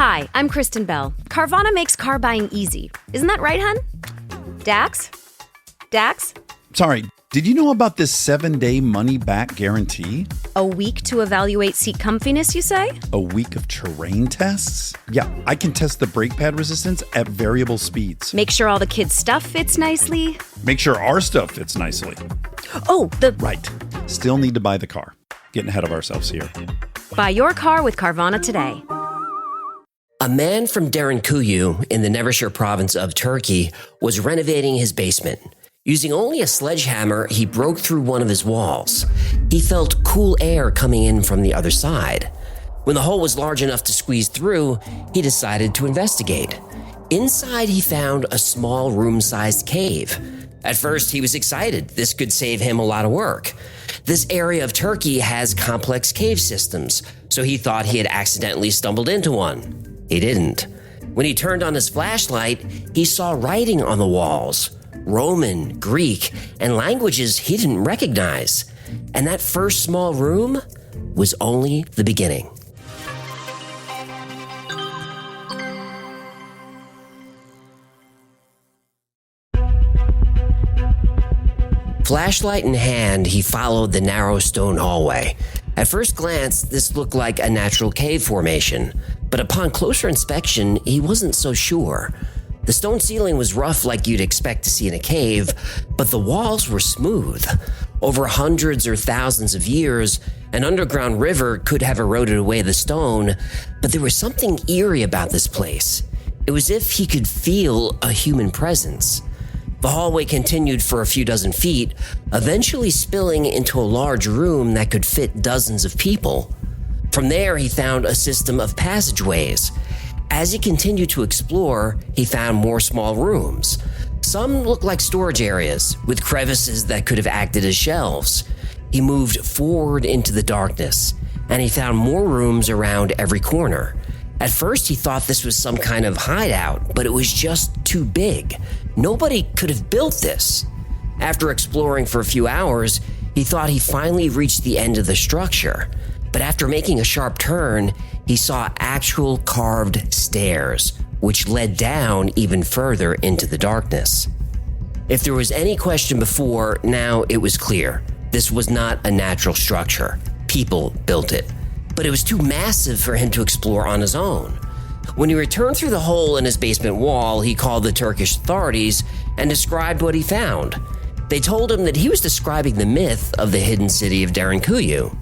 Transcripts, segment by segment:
Hi, I'm Kristen Bell. Carvana makes car buying easy. Isn't that right, hun? Dax? Dax? Sorry, did you know about this 7-day money-back guarantee? A week to evaluate seat comfiness, you say? A week of terrain tests? Yeah, I can test the brake pad resistance at variable speeds. Make sure all the kids' stuff fits nicely. Make sure our stuff fits nicely. Oh, Right. Still need to buy the car. Getting ahead of ourselves here. Buy your car with Carvana today. A man from Derinkuyu in the Nevşehir province of Turkey was renovating his basement. Using only a sledgehammer, he broke through one of his walls. He felt cool air coming in from the other side. When the hole was large enough to squeeze through, he decided to investigate. Inside, he found a small room-sized cave. At first, he was excited. This could save him a lot of work. This area of Turkey has complex cave systems, so he thought he had accidentally stumbled into one. He didn't. When he turned on his flashlight, he saw writing on the walls. Roman, Greek, and languages he didn't recognize. And that first small room was only the beginning. Flashlight in hand, he followed the narrow stone hallway. At first glance, this looked like a natural cave formation, but upon closer inspection, he wasn't so sure. The stone ceiling was rough like you'd expect to see in a cave, but the walls were smooth. Over hundreds or thousands of years, an underground river could have eroded away the stone, but there was something eerie about this place. It was as if he could feel a human presence. The hallway continued for a few dozen feet, eventually spilling into a large room that could fit dozens of people. From there, he found a system of passageways. As he continued to explore, he found more small rooms. Some looked like storage areas, with crevices that could have acted as shelves. He moved forward into the darkness, and he found more rooms around every corner. At first, he thought this was some kind of hideout, but it was just too big. Nobody could have built this. After exploring for a few hours, he thought he finally reached the end of the structure. But after making a sharp turn, he saw actual carved stairs, which led down even further into the darkness. If there was any question before, now it was clear. This was not a natural structure. People built it. But it was too massive for him to explore on his own. When he returned through the hole in his basement wall, he called the Turkish authorities and described what he found. They told him that he was describing the myth of the hidden city of Derinkuyu.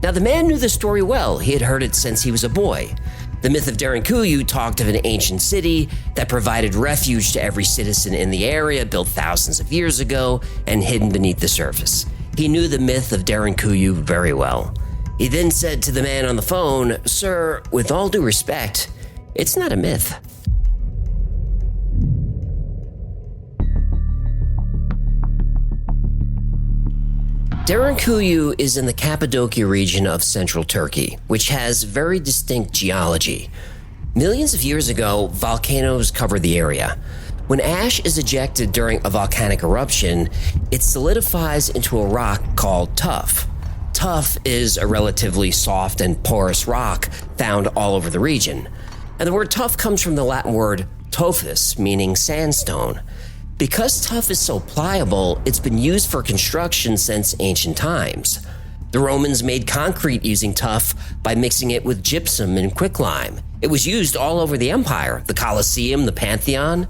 Now, the man knew the story well. He had heard it since he was a boy. The myth of Derinkuyu talked of an ancient city that provided refuge to every citizen in the area, built thousands of years ago and hidden beneath the surface. He knew the myth of Derinkuyu very well. He then said to the man on the phone, "Sir, with all due respect, it's not a myth." Derinkuyu is in the Cappadocia region of central Turkey, which has very distinct geology. Millions of years ago, volcanoes covered the area. When ash is ejected during a volcanic eruption, it solidifies into a rock called tuff. Tuff is a relatively soft and porous rock found all over the region. And the word tuff comes from the Latin word tophus, meaning sandstone. Because tuff is so pliable, it's been used for construction since ancient times. The Romans made concrete using tuff by mixing it with gypsum and quicklime. It was used all over the empire, the Colosseum, the Pantheon.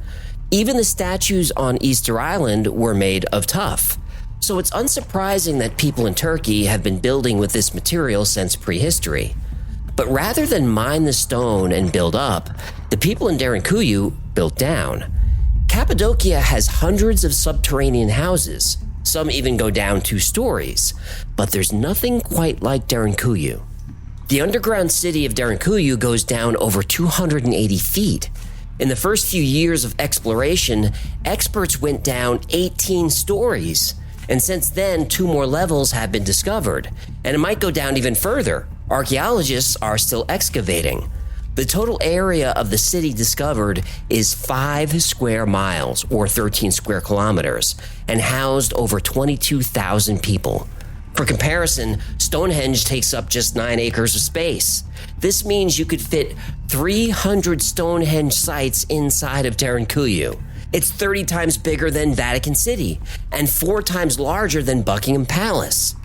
Even the statues on Easter Island were made of tuff. So it's unsurprising that people in Turkey have been building with this material since prehistory. But rather than mine the stone and build up, the people in Derinkuyu built down. Cappadocia has hundreds of subterranean houses. Some even go down 2 stories. But there's nothing quite like Derinkuyu. The underground city of Derinkuyu goes down over 280 feet. In the first few years of exploration, experts went down 18 stories. And since then, 2 more levels have been discovered. And it might go down even further. Archaeologists are still excavating. The total area of the city discovered is 5 square miles, or 13 square kilometers, and housed over 22,000 people. For comparison, Stonehenge takes up just 9 acres of space. This means you could fit 300 Stonehenge sites inside of Derinkuyu. It's 30 times bigger than Vatican City and 4 times larger than Buckingham Palace.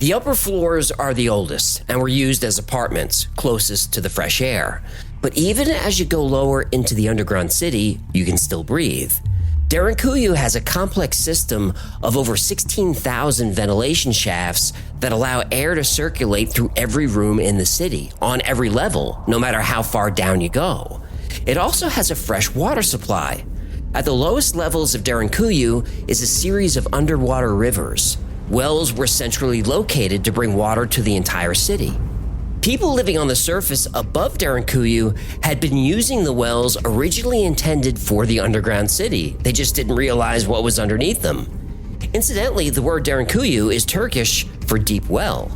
The upper floors are the oldest and were used as apartments, closest to the fresh air. But even as you go lower into the underground city, you can still breathe. Derinkuyu has a complex system of over 16,000 ventilation shafts that allow air to circulate through every room in the city, on every level, no matter how far down you go. It also has a fresh water supply. At the lowest levels of Derinkuyu is a series of underwater rivers. Wells were centrally located to bring water to the entire city. People living on the surface above Derinkuyu had been using the wells originally intended for the underground city. They just didn't realize what was underneath them. Incidentally, the word Derinkuyu is Turkish for deep well.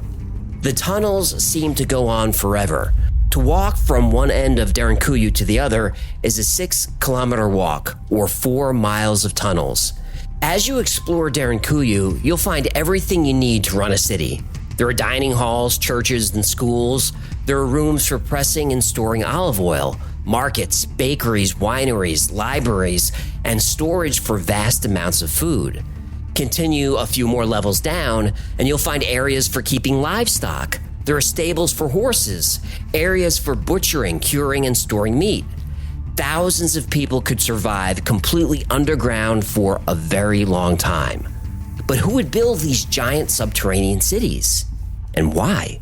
The tunnels seem to go on forever. To walk from one end of Derinkuyu to the other is a 6-kilometer walk, or 4 miles of tunnels. As you explore Derinkuyu, you'll find everything you need to run a city. There are dining halls, churches, and schools. There are rooms for pressing and storing olive oil, markets, bakeries, wineries, libraries, and storage for vast amounts of food. Continue a few more levels down, and you'll find areas for keeping livestock. There are stables for horses, areas for butchering, curing, and storing meat. Thousands of people could survive completely underground for a very long time. But who would build these giant subterranean cities? And why?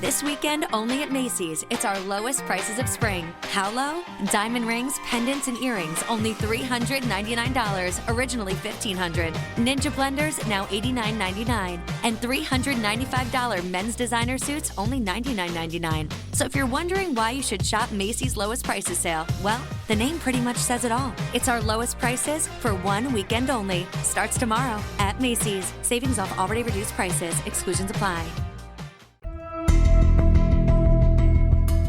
This weekend, only at Macy's, it's our lowest prices of spring. How low? Diamond rings, pendants, and earrings, only $399, originally $1,500. Ninja blenders, now $89.99. And $395 men's designer suits, only $99.99. So if you're wondering why you should shop Macy's lowest prices sale, well, the name pretty much says it all. It's our lowest prices for one weekend only. Starts tomorrow at Macy's. Savings off already reduced prices. Exclusions apply.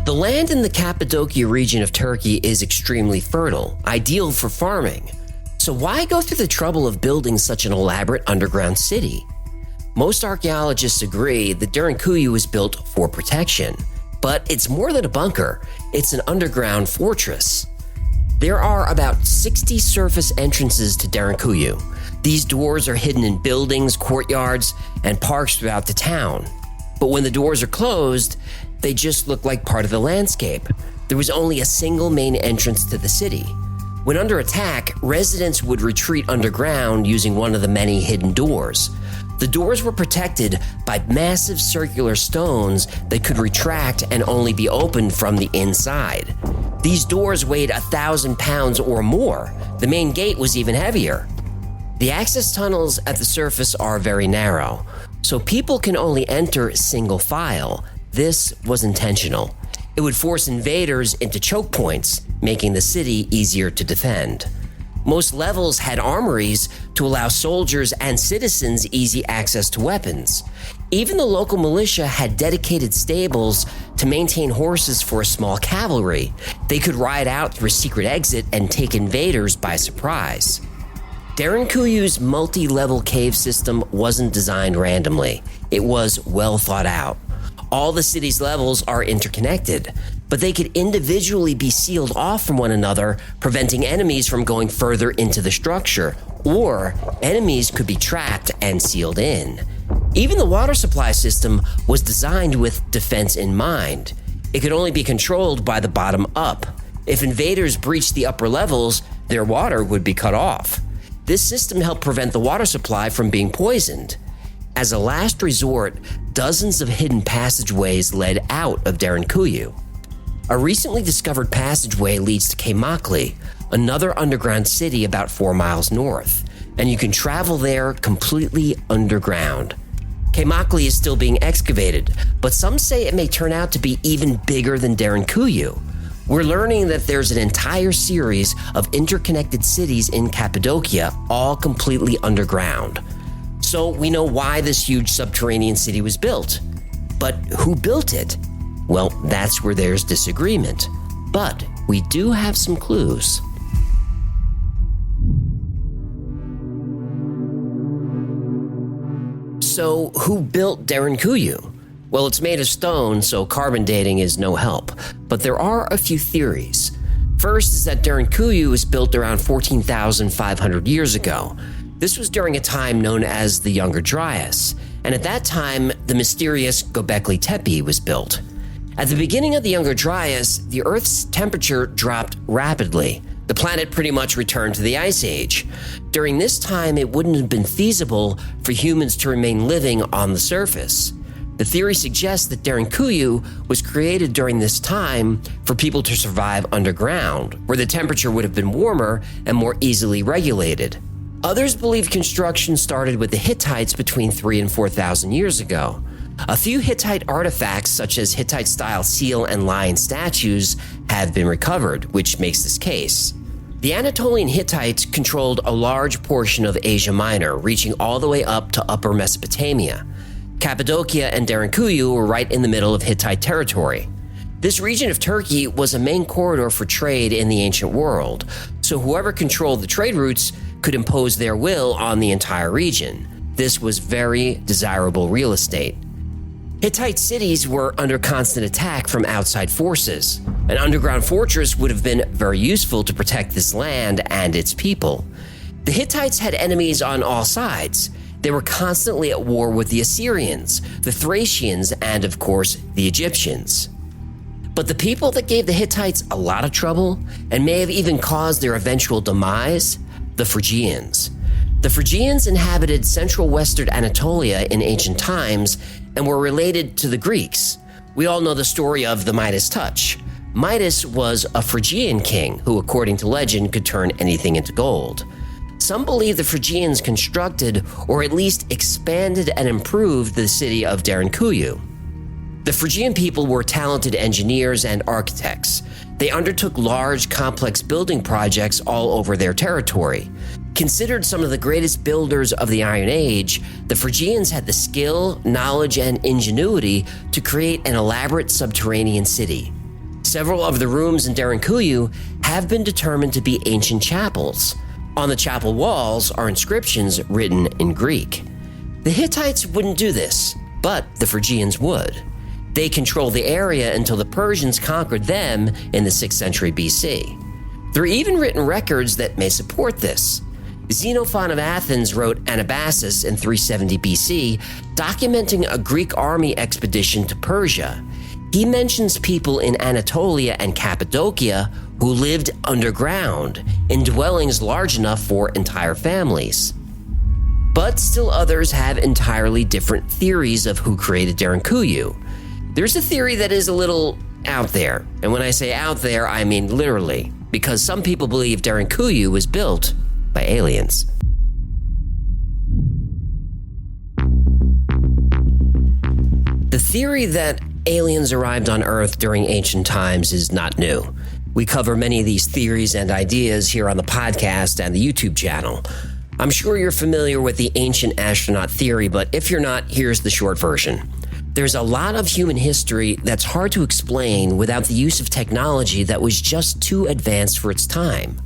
The land in the Cappadocia region of Turkey is extremely fertile, ideal for farming. So why go through the trouble of building such an elaborate underground city? Most archaeologists agree that Derinkuyu was built for protection, but it's more than a bunker. It's an underground fortress. There are about 60 surface entrances to Derinkuyu. These doors are hidden in buildings, courtyards, and parks throughout the town. But when the doors are closed, they just look like part of the landscape. There was only a single main entrance to the city. When under attack, residents would retreat underground using one of the many hidden doors. The doors were protected by massive circular stones that could retract and only be opened from the inside. These doors weighed 1,000 pounds or more. The main gate was even heavier. The access tunnels at the surface are very narrow, so people can only enter single file. This was intentional. It would force invaders into choke points, making the city easier to defend. Most levels had armories to allow soldiers and citizens easy access to weapons. Even the local militia had dedicated stables to maintain horses for a small cavalry. They could ride out through a secret exit and take invaders by surprise. Derinkuyu's multi-level cave system wasn't designed randomly. It was well thought out. All the city's levels are interconnected, but they could individually be sealed off from one another, preventing enemies from going further into the structure, or enemies could be trapped and sealed in. Even the water supply system was designed with defense in mind. It could only be controlled by the bottom up. If invaders breached the upper levels, their water would be cut off. This system helped prevent the water supply from being poisoned. As a last resort, dozens of hidden passageways led out of Derinkuyu. A recently discovered passageway leads to Kaymakli, another underground city about 4 miles north, and you can travel there completely underground. Kaymakli is still being excavated, but some say it may turn out to be even bigger than Derinkuyu. We're learning that there's an entire series of interconnected cities in Cappadocia, all completely underground. So we know why this huge subterranean city was built. But who built it? Well, that's where there's disagreement. But we do have some clues. So, who built Derinkuyu? Well, it's made of stone, so carbon dating is no help. But there are a few theories. First is that Derinkuyu was built around 14,500 years ago. This was during a time known as the Younger Dryas, and at that time, the mysterious Göbekli Tepe was built. At the beginning of the Younger Dryas, the Earth's temperature dropped rapidly. The planet pretty much returned to the Ice Age. During this time, it wouldn't have been feasible for humans to remain living on the surface. The theory suggests that Derinkuyu was created during this time for people to survive underground, where the temperature would have been warmer and more easily regulated. Others believe construction started with the Hittites between 3,000 and 4,000 years ago. A few Hittite artifacts, such as Hittite-style seal and lion statues, have been recovered, which makes this case. The Anatolian Hittites controlled a large portion of Asia Minor, reaching all the way up to Upper Mesopotamia. Cappadocia and Derinkuyu were right in the middle of Hittite territory. This region of Turkey was a main corridor for trade in the ancient world, so whoever controlled the trade routes could impose their will on the entire region. This was very desirable real estate. Hittite cities were under constant attack from outside forces. An underground fortress would have been very useful to protect this land and its people. The Hittites had enemies on all sides. They were constantly at war with the Assyrians, the Thracians, and of course, the Egyptians. But the people that gave the Hittites a lot of trouble, and may have even caused their eventual demise, the Phrygians. The Phrygians inhabited central western Anatolia in ancient times and were related to the Greeks. We all know the story of the Midas touch. Midas was a Phrygian king who, according to legend, could turn anything into gold. Some believe the Phrygians constructed, or at least expanded and improved, the city of Derinkuyu. The Phrygian people were talented engineers and architects. They undertook large, complex building projects all over their territory. Considered some of the greatest builders of the Iron Age, the Phrygians had the skill, knowledge, and ingenuity to create an elaborate subterranean city. Several of the rooms in Derinkuyu have been determined to be ancient chapels. On the chapel walls are inscriptions written in Greek. The Hittites wouldn't do this, but the Phrygians would. They controlled the area until the Persians conquered them in the 6th century BC. There are even written records that may support this. Xenophon of Athens wrote Anabasis in 370 BC, documenting a Greek army expedition to Persia. He mentions people in Anatolia and Cappadocia who lived underground in dwellings large enough for entire families. But still others have entirely different theories of who created Derinkuyu. There's a theory that is a little out there, and when I say out there, I mean literally, because some people believe Derinkuyu was built by aliens. The theory that aliens arrived on Earth during ancient times is not new. We cover many of these theories and ideas here on the podcast and the YouTube channel. I'm sure you're familiar with the ancient astronaut theory, but if you're not, here's the short version. There's a lot of human history that's hard to explain without the use of technology that was just too advanced for its time.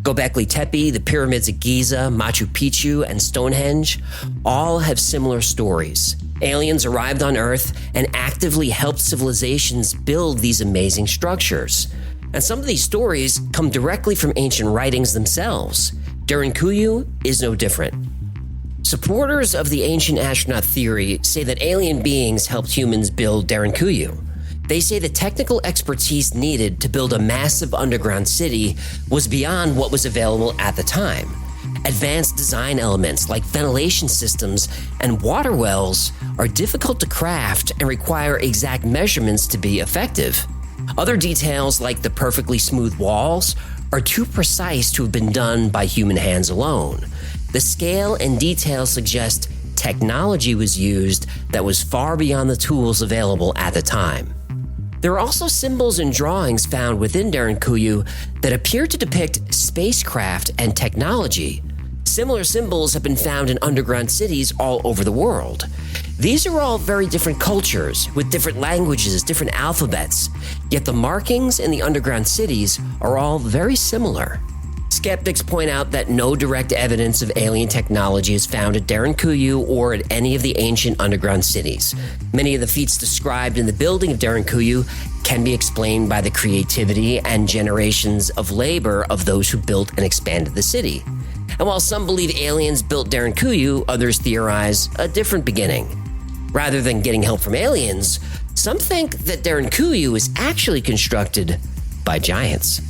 Göbekli Tepe, the pyramids of Giza, Machu Picchu, and Stonehenge all have similar stories. Aliens arrived on Earth and actively helped civilizations build these amazing structures. And some of these stories come directly from ancient writings themselves. Derinkuyu is no different. Supporters of the ancient astronaut theory say that alien beings helped humans build Derinkuyu. They say the technical expertise needed to build a massive underground city was beyond what was available at the time. Advanced design elements like ventilation systems and water wells are difficult to craft and require exact measurements to be effective. Other details, like the perfectly smooth walls, are too precise to have been done by human hands alone. The scale and detail suggest technology was used that was far beyond the tools available at the time. There are also symbols and drawings found within Derinkuyu that appear to depict spacecraft and technology. Similar symbols have been found in underground cities all over the world. These are all very different cultures with different languages, different alphabets, yet the markings in the underground cities are all very similar. skeptics point out that no direct evidence of alien technology is found at Derinkuyu or at any of the ancient underground cities. Many of the feats described in the building of Derinkuyu can be explained by the creativity and generations of labor of those who built and expanded the city. And while some believe aliens built Derinkuyu, others theorize a different beginning. Rather than getting help from aliens, some think that Derinkuyu is actually constructed by giants.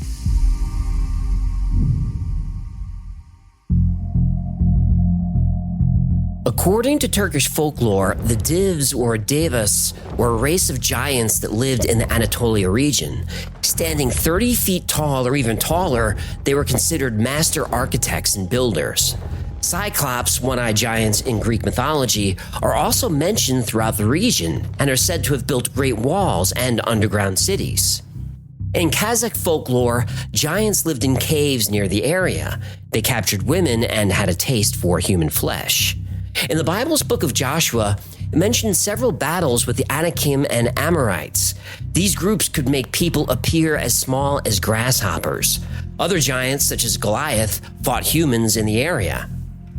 According to Turkish folklore, the Divs or Devas were a race of giants that lived in the Anatolia region. Standing 30 feet tall or even taller, they were considered master architects and builders. Cyclops, one-eyed giants in Greek mythology, are also mentioned throughout the region and are said to have built great walls and underground cities. In Kazakh folklore, giants lived in caves near the area. They captured women and had a taste for human flesh. In the Bible's book of Joshua, it mentions several battles with the Anakim and Amorites. These groups could make people appear as small as grasshoppers. Other giants, such as Goliath, fought humans in the area.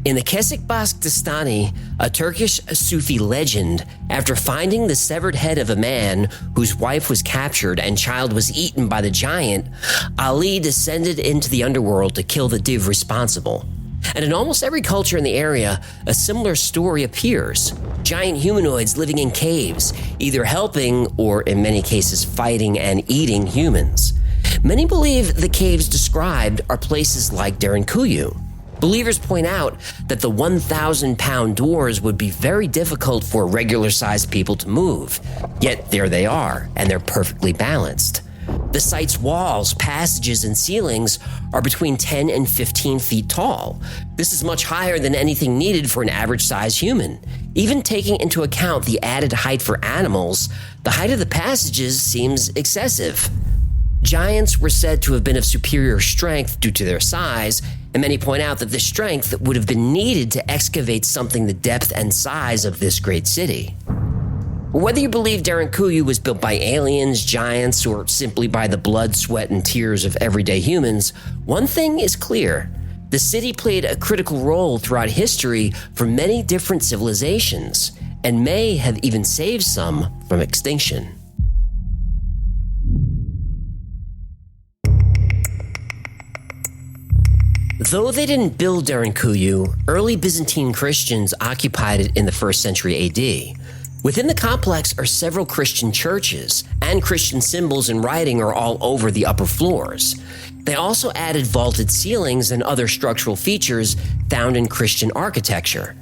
In the Kesikbask Dastani, a Turkish Sufi legend, after finding the severed head of a man whose wife was captured and child was eaten by the giant, Ali descended into the underworld to kill the div responsible. And in almost every culture in the area, a similar story appears. Giant humanoids living in caves, either helping or in many cases fighting and eating humans. Many believe the caves described are places like Derinkuyu. Believers point out that the 1,000-pound doors would be very difficult for regular-sized people to move. Yet there they are, and they're perfectly balanced. The site's walls, passages, and ceilings are between 10 and 15 feet tall. This is much higher than anything needed for an average-sized human. Even taking into account the added height for animals, the height of the passages seems excessive. Giants were said to have been of superior strength due to their size, and many point out that this strength would have been needed to excavate something the depth and size of this great city. Whether you believe Derinkuyu was built by aliens, giants, or simply by the blood, sweat, and tears of everyday humans, one thing is clear. The city played a critical role throughout history for many different civilizations, and may have even saved some from extinction. Though they didn't build Derinkuyu, early Byzantine Christians occupied it in the 1st century AD. Within the complex are several Christian churches, and Christian symbols and writing are all over the upper floors. They also added vaulted ceilings and other structural features found in Christian architecture.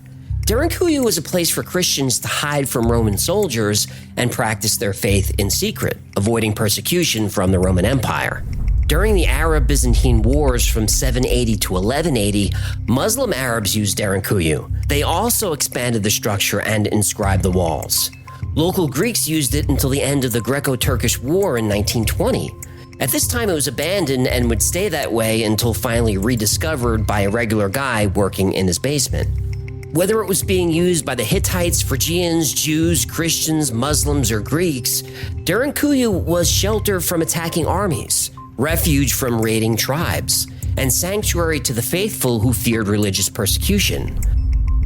Derinkuyu was a place for Christians to hide from Roman soldiers and practice their faith in secret, avoiding persecution from the Roman Empire. During the Arab-Byzantine Wars from 780 to 1180, Muslim Arabs used Derinkuyu. They also expanded the structure and inscribed the walls. Local Greeks used it until the end of the Greco-Turkish War in 1920. At this time, it was abandoned and would stay that way until finally rediscovered by a regular guy working in his basement. Whether it was being used by the Hittites, Phrygians, Jews, Christians, Muslims, or Greeks, Derinkuyu was shelter from attacking armies, refuge from raiding tribes, and sanctuary to the faithful who feared religious persecution.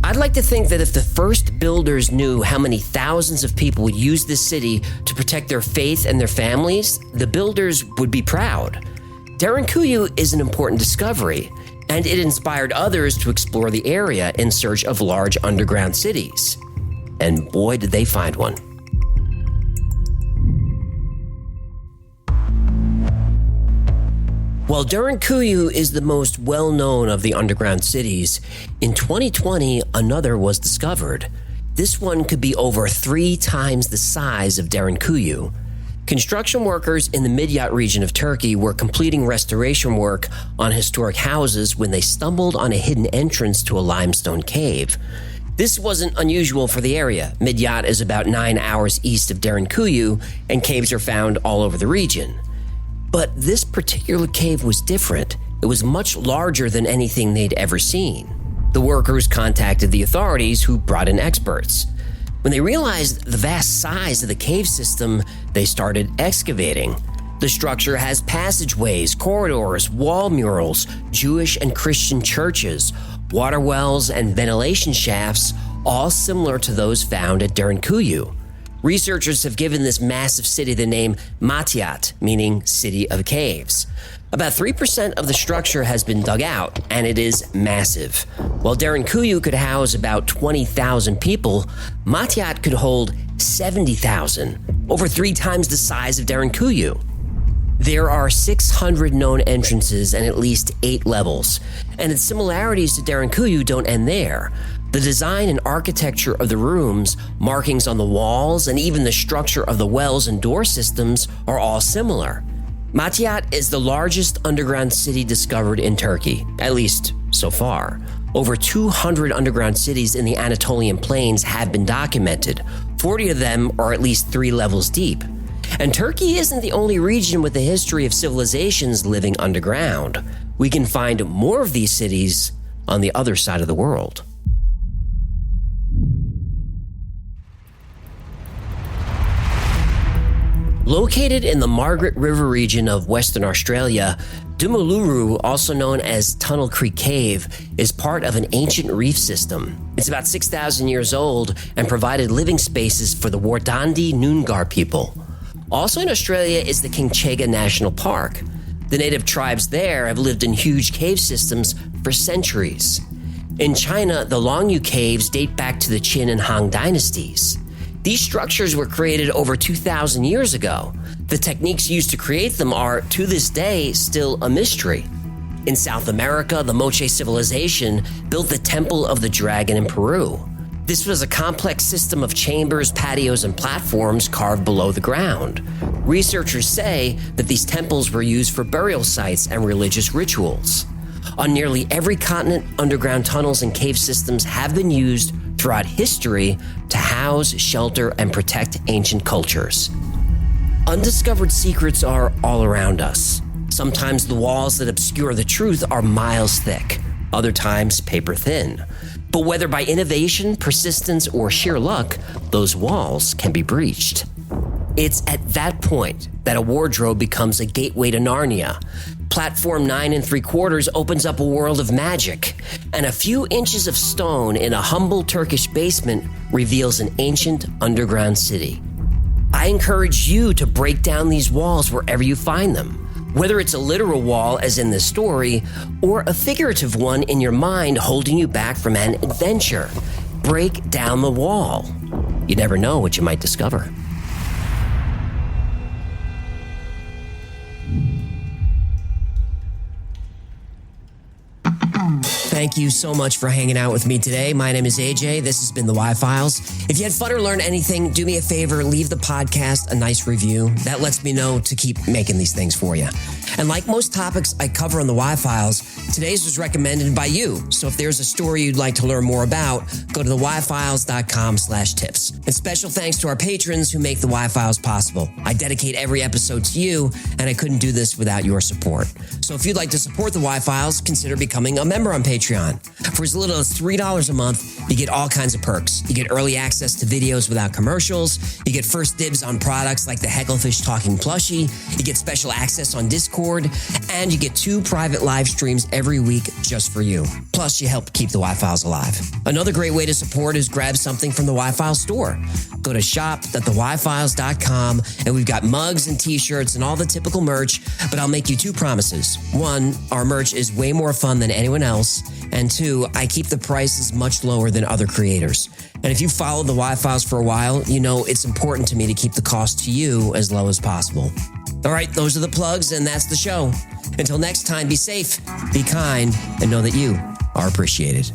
I'd like to think that if the first builders knew how many thousands of people would use this city to protect their faith and their families, the builders would be proud. Derinkuyu is an important discovery, and it inspired others to explore the area in search of large underground cities. And boy, did they find one. While Derinkuyu is the most well-known of the underground cities, in 2020, another was discovered. This one could be over 3 times the size of Derinkuyu. Construction workers in the Midyat region of Turkey were completing restoration work on historic houses when they stumbled on a hidden entrance to a limestone cave. This wasn't unusual for the area. Midyat is about 9 hours east of Derinkuyu, and caves are found all over the region. But this particular cave was different. It was much larger than anything they'd ever seen. The workers contacted the authorities, who brought in experts. When they realized the vast size of the cave system, they started excavating. The structure has passageways, corridors, wall murals, Jewish and Christian churches, water wells, and ventilation shafts, all similar to those found at Derinkuyu. Researchers have given this massive city the name Matyat, meaning City of Caves. About 3% of the structure has been dug out, and it is massive. While Derinkuyu could house about 20,000 people, Matyat could hold 70,000, over 3 times the size of Derinkuyu. There are 600 known entrances and at least 8 levels, and its similarities to Derinkuyu don't end there. The design and architecture of the rooms, markings on the walls, and even the structure of the wells and door systems are all similar. Matyat is the largest underground city discovered in Turkey, at least so far. Over 200 underground cities in the Anatolian plains have been documented. 40 of them are at least 3 levels deep. And Turkey isn't the only region with a history of civilizations living underground. We can find more of these cities on the other side of the world. Located in the Margaret River region of Western Australia, Dumuluru, also known as Tunnel Creek Cave, is part of an ancient reef system. It's about 6,000 years old and provided living spaces for the Wardandi Noongar people. Also in Australia is the Kingchega National Park. The native tribes there have lived in huge cave systems for centuries. In China, the Longyu Caves date back to the Qin and Han dynasties. These structures were created over 2,000 years ago. The techniques used to create them are, to this day, still a mystery. In South America, the Moche civilization built the Temple of the Dragon in Peru. This was a complex system of chambers, patios, and platforms carved below the ground. Researchers say that these temples were used for burial sites and religious rituals. On nearly every continent, underground tunnels and cave systems have been used throughout history to house, shelter, and protect ancient cultures. Undiscovered secrets are all around us. Sometimes the walls that obscure the truth are miles thick, other times paper thin. But whether by innovation, persistence, or sheer luck, those walls can be breached. It's at that point that a wardrobe becomes a gateway to Narnia. Platform 9 3/4 opens up a world of magic, and a few inches of stone in a humble Turkish basement reveals an ancient underground city. I encourage you to break down these walls wherever you find them, whether it's a literal wall as in this story, or a figurative one in your mind holding you back from an adventure. Break down the wall. You never know what you might discover. Thank you so much for hanging out with me today. My name is AJ. This has been the Y-Files. If you had fun or learned anything, do me a favor, leave the podcast a nice review. That lets me know to keep making these things for you. And like most topics I cover on the Y-Files, today's was recommended by you. So if there's a story you'd like to learn more about, go to theyfiles.com/tips. And special thanks to our patrons who make the Y-Files possible. I dedicate every episode to you, and I couldn't do this without your support. So if you'd like to support the Y-Files, consider becoming a member on Patreon. For as little as $3 a month, you get all kinds of perks. You get early access to videos without commercials. You get first dibs on products like the Hecklefish Talking Plushie. You get special access on Discord. And you get 2 private live streams every week just for you. Plus, you help keep the Y-Files alive. Another great way to support is grab something from the Y-Files store. Go to shop.theyfiles.com, and we've got mugs and t-shirts and all the typical merch, but I'll make you 2 promises. 1, our merch is way more fun than anyone else. And 2, I keep the prices much lower than other creators. And if you've followed the Y-Files for a while, you know it's important to me to keep the cost to you as low as possible. All right, those are the plugs, and that's the show. Until next time, be safe, be kind, and know that you are appreciated.